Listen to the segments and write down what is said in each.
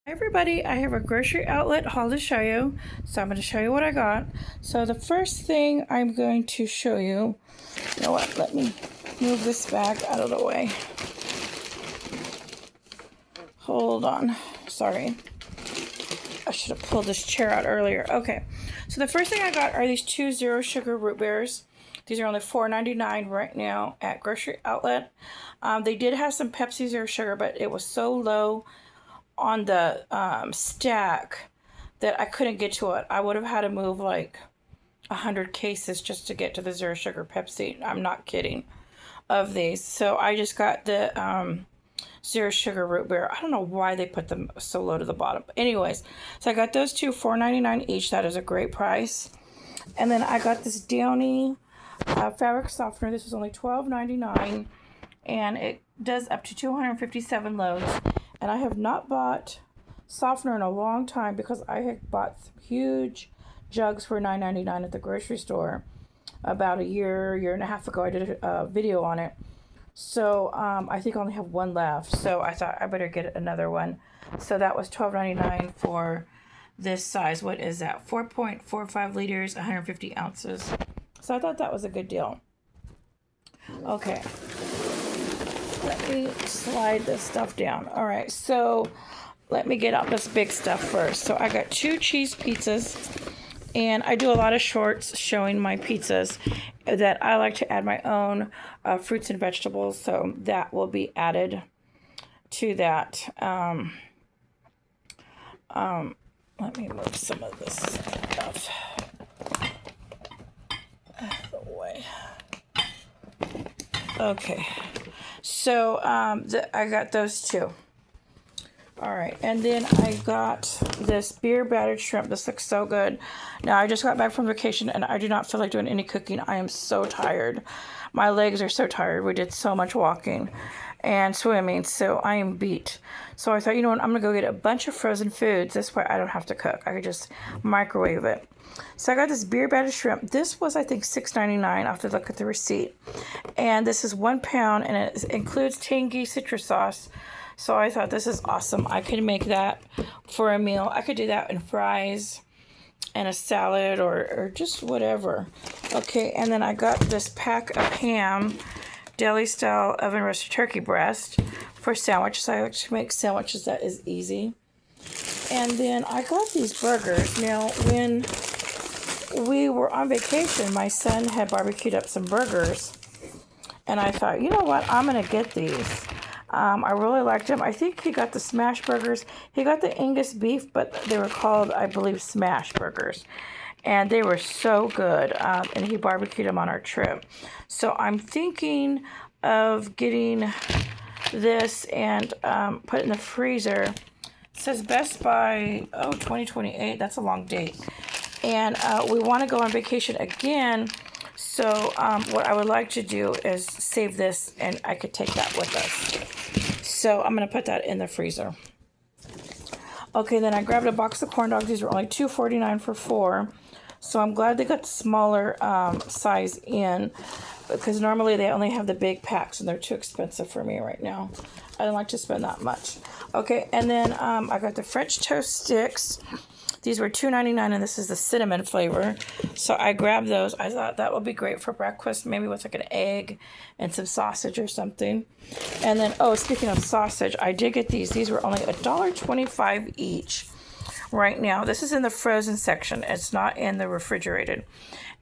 Hi everybody, I have a grocery outlet haul to show you. So I'm going to show you what I got. So the first thing I'm going to show you, you know what, let me move this bag out of the way. Hold on, sorry. I should have pulled this chair out earlier. Okay, so the first thing I got are these two zero sugar root beers. These are only $4.99 right now at grocery outlet. They did have some Pepsi zero sugar, but it was so low on the stack that I couldn't get to it. I would have had to move like 100 cases just to get to the zero sugar Pepsi. I'm not kidding, of these. So I just got the zero sugar root beer. I don't know why they put them so low to the bottom. But anyways, so I got those two, $4.99 each. That is a great price. And then I got this Downy fabric softener. This was only $12.99, and it does up to 257 loads. And I have not bought softener in a long time because I had bought some huge jugs for $9.99 at the grocery store about a year and a half ago. I did a video on it. So I think I only have one left. So I thought I better get another one. So that was $12.99 for this size. What is that? 4.45 liters, 150 ounces. So I thought that was a good deal. Okay. Let me slide this stuff down. All right, so let me get out this big stuff first. So I got 2 cheese pizzas, and I do a lot of shorts showing my pizzas that I like to add my own fruits and vegetables, so that will be added to that. Let me move some of this stuff out of the way. Okay. So I got those two. All right, and then I got this beer battered shrimp. This looks so good. Now, I just got back from vacation, and I do not feel like doing any cooking. I am so tired. My legs are so tired. We did so much walking and swimming, so I am beat. So I thought, you know what, I'm going to go get a bunch of frozen foods. This way I don't have to cook. I could just microwave it. So I got this beer battered shrimp. This was, I think, $6.99. I'll have to look at the receipt. And this is 1 pound, and it includes tangy citrus sauce. So I thought, this is awesome. I could make that for a meal. I could do that in fries and a salad or just whatever. Okay, and then I got this pack of ham, deli style oven roasted turkey breast for sandwiches. I like to make sandwiches. That is easy. And then I got these burgers. Now, when we were on vacation, my son had barbecued up some burgers, and I thought, you know what, I'm gonna get these. I really liked them. I think he got the smash burgers. He got the Angus beef, but they were called, I believe, smash burgers. And they were so good. And he barbecued them on our trip. So I'm thinking of getting this and put it in the freezer. It says Best By, 2028. That's a long date. And we want to go on vacation again. So what I would like to do is save this, and I could take that with us. So I'm going to put that in the freezer. Okay, then I grabbed a box of corn dogs. These were only $2.49 for 4. So I'm glad they got the smaller size in, because normally they only have the big packs, and they're too expensive for me right now. I don't like to spend that much. Okay, and then I got the French toast sticks. These were $2.99, and this is the cinnamon flavor. So I grabbed those. I thought that would be great for breakfast, maybe with like an egg and some sausage or something. And then, speaking of sausage, I did get these. These were only $1.25 each right now. This is in the frozen section. It's not in the refrigerated.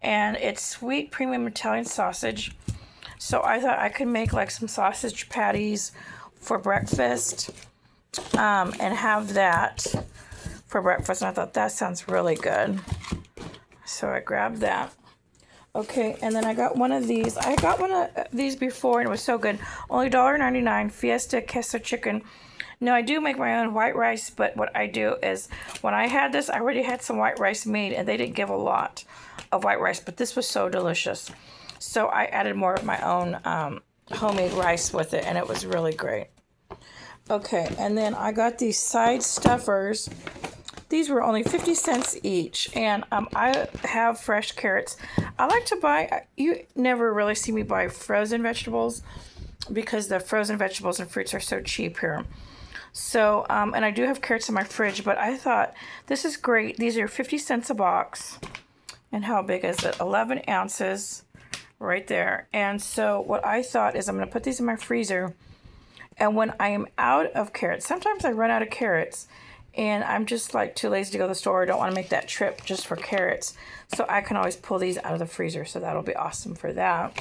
And it's sweet premium Italian sausage. So I thought I could make like some sausage patties for breakfast and have that for breakfast, and I thought that sounds really good. So I grabbed that. Okay, and then I got one of these. I got one of these before, and it was so good. Only $1.99, Fiesta Queso Chicken. Now, I do make my own white rice, but what I do is, when I had this, I already had some white rice made, and they didn't give a lot of white rice, but this was so delicious. So I added more of my own homemade rice with it, and it was really great. Okay, and then I got these side stuffers. These were only 50 cents each, and I have fresh carrots. I like to buy, you never really see me buy frozen vegetables because the frozen vegetables and fruits are so cheap here. So, and I do have carrots in my fridge, but I thought this is great. These are 50 cents a box. And how big is it? 11 ounces right there. And so what I thought is I'm going to put these in my freezer. And when I am out of carrots, sometimes I run out of carrots and I'm just like too lazy to go to the store. I don't want to make that trip just for carrots. So I can always pull these out of the freezer. So that'll be awesome for that.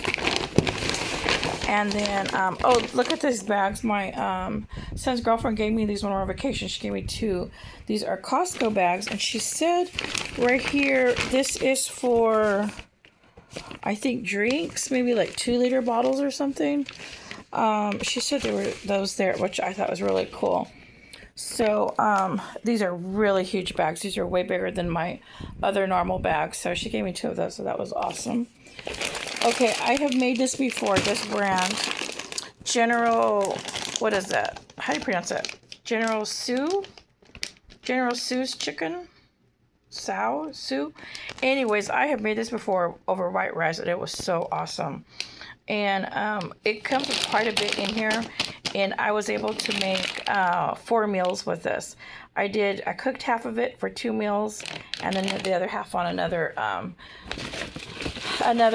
And then, oh, look at these bags. My son's girlfriend gave me these when we were on vacation. She gave me 2. These are Costco bags. And she said right here, this is for, I think, drinks. Maybe like 2-liter bottles or something. She said there were those there, which I thought was really cool. So these are really huge bags. These are way bigger than my other normal bags. So she gave me 2 of those. So that was awesome. Okay, I have made this before, this brand, General, what is that? How do you pronounce that? General Tso's chicken? Sue? Anyways, I have made this before over white rice, and it was so awesome. And it comes with quite a bit in here, and I was able to make 4 meals with this. I cooked half of it for 2 meals, and then the other half on another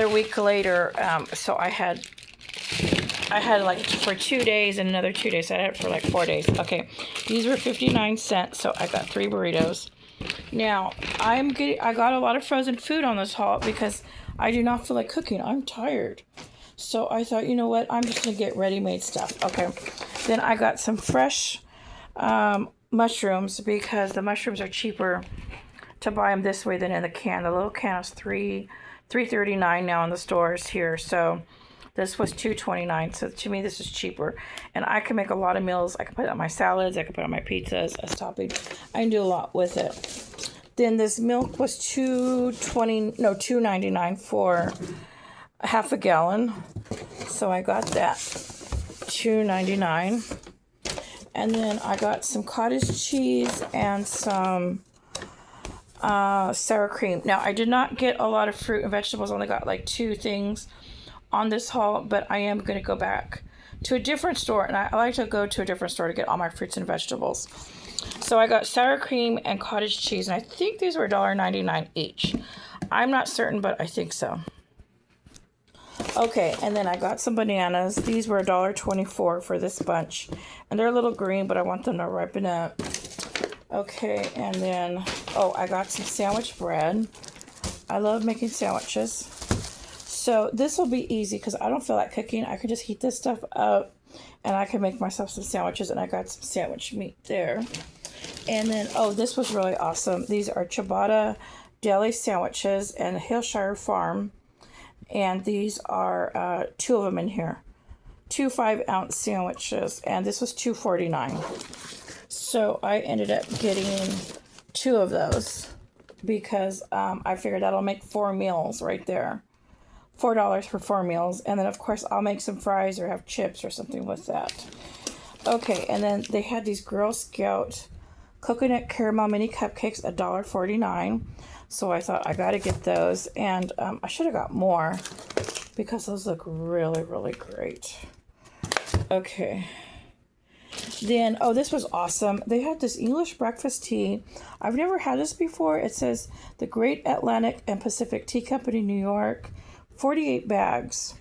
week later. So I had like for 2 days and another 2 days. So I had it for like 4 days. Okay, these were 59 cents. So I got 3 burritos. Now I got a lot of frozen food on this haul because I do not feel like cooking. I'm tired. So I thought, you know what? I'm just gonna get ready-made stuff. Okay. Then I got some fresh mushrooms because the mushrooms are cheaper to buy them this way than in the can. The little can is $3.39 now in the stores here. So this was $2.29. So to me, this is cheaper. And I can make a lot of meals. I can put it on my salads. I can put it on my pizzas as topping. I can do a lot with it. Then this milk was $2.99 for half a gallon. So I got that. $2.99. And then I got some cottage cheese and some sour cream. Now, I did not get a lot of fruit and vegetables. I only got like 2 things on this haul, but I am going to go back to a different store. And I like to go to a different store to get all my fruits and vegetables. So I got sour cream and cottage cheese. And I think these were $1.99 each. I'm not certain, but I think so. Okay, and then I got some bananas. These were $1.24 for this bunch. And they're a little green, but I want them to ripen up. Okay, and then, oh, I got some sandwich bread. I love making sandwiches. So this will be easy because I don't feel like cooking. I can just heat this stuff up and I can make myself some sandwiches, and I got some sandwich meat there. And then, oh, this was really awesome. These are ciabatta deli sandwiches and Hillshire Farm. And these are 2 of them in here. 2 5-ounce sandwiches. And this was $2.49. So I ended up getting 2 of those because I figured that'll make 4 meals right there. $4 for 4 meals. And then, of course, I'll make some fries or have chips or something with that. Okay, and then they had these Girl Scout coconut caramel mini cupcakes, $1.49. So I thought I got to get those. And I should have got more because those look really, really great. Okay. Then, oh, this was awesome. They had this English breakfast tea. I've never had this before. It says the Great Atlantic and Pacific Tea Company, New York. 48 bags.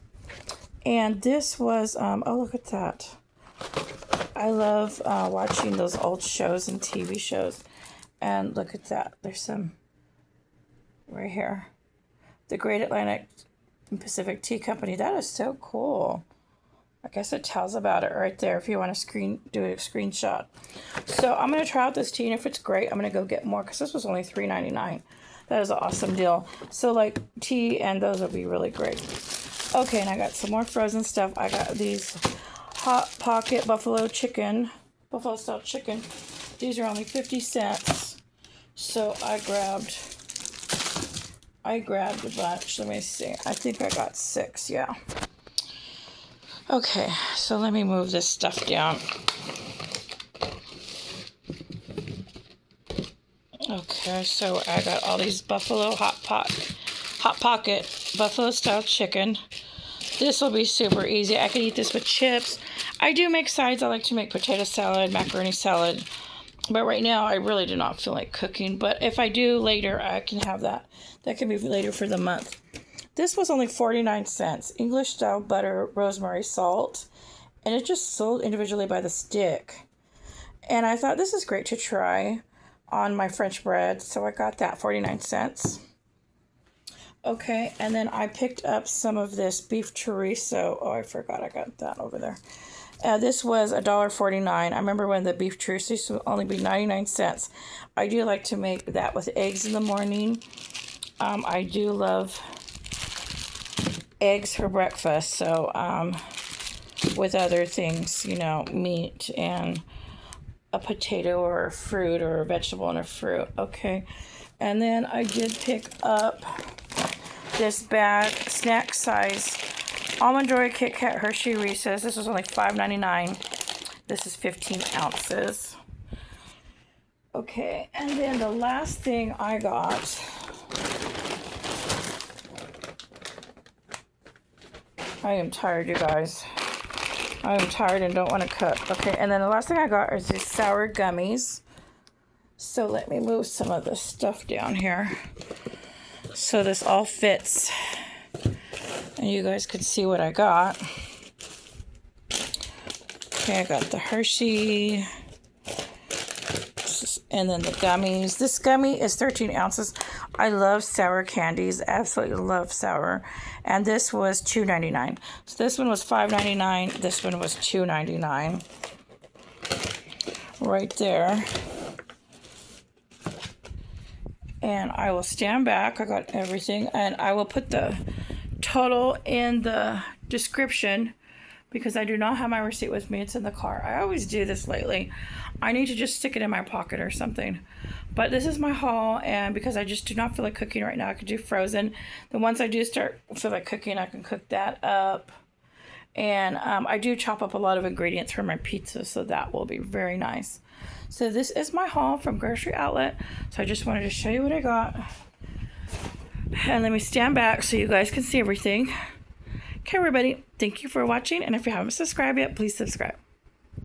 And this was, oh, look at that. I love watching those old shows and TV shows. And look at that. There's some right here. The Great Atlantic and Pacific Tea Company. That is so cool. I guess it tells about it right there if you want to do a screenshot. So I'm going to try out this tea, and if it's great, I'm going to go get more because this was only $3.99. That is an awesome deal. So like tea and those would be really great. Okay, and I got some more frozen stuff. I got these Hot Pocket buffalo style chicken. These are only 50 cents. So I grabbed a bunch. Let me see. I think I got 6, yeah. Okay, so let me move this stuff down. Okay, so I got all these Buffalo Hot Pocket buffalo style chicken. This will be super easy. I could eat this with chips. I do make sides. I like to make potato salad, macaroni salad. But right now, I really do not feel like cooking. But if I do later, I can have that. That can be later for the month. This was only 49 cents. English style butter, rosemary, salt. And it just sold individually by the stick. And I thought this is great to try on my French bread. So I got that, 49 cents. Okay, and then I picked up some of this beef chorizo. Oh, I forgot I got that over there. This was $1.49. I remember when the beef chorizo used to only be 99 cents. I do like to make that with eggs in the morning. I do love eggs for breakfast. So with other things, you know, meat and a potato or a fruit or a vegetable and a fruit. Okay, and then I did pick up this bag, snack size Almond Joy, Kit Kat, Hershey, Reese's. This was only $5.99. This is 15 ounces. Okay, and then the last thing I got, I am tired, you guys. I am tired and don't want to cook. Okay, and then the last thing I got is these sour gummies. So let me move some of this stuff down here so this all fits and you guys can see what I got. Okay, I got the Hershey and then the gummies. This gummy is 13 ounces. I love sour candies, absolutely love sour. And this was $2.99. So this one was $5.99. This one was $2.99. Right there. And I will stand back. I got everything. And I will put the total in the description because I do not have my receipt with me. It's in the car. I always do this lately. I need to just stick it in my pocket or something. But this is my haul, and because I just do not feel like cooking right now, I could do frozen. Then once I do start feel like cooking, I can cook that up. And I do chop up a lot of ingredients for my pizza, so that will be very nice. So this is my haul from Grocery Outlet. So I just wanted to show you what I got. And let me stand back so you guys can see everything. Okay, everybody, thank you for watching. And if you haven't subscribed yet, please subscribe.